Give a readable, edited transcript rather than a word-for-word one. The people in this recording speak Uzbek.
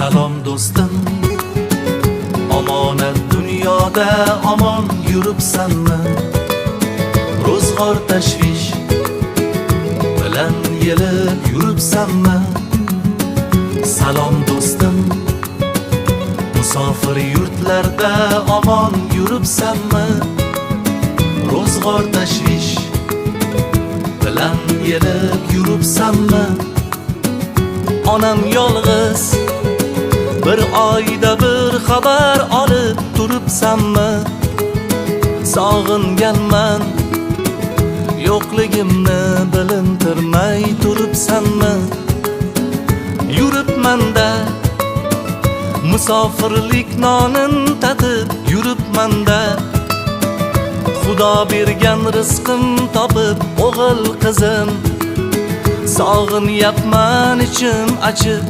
Salom do'stim, omonat dunyoda omon yuribsanmi? Ro'zg'or tashvish bilan yelib yuribsanmi? Salom do'stim, musofir yurtlarda omon yuribsanmi? Ro'zg'or tashvish bilan yelib yuribsanmi? Onam yolg'iz, bir oyda bir xabar olib turibsanmi? Sog'inganman, yo'qligimni bilintirmay turibsanmi? Yuribmanda, musofirlik nonin tatib yuribmanda. Xudo bergan rizqim topib o'g'il qizim, sog'inyapman ichim achib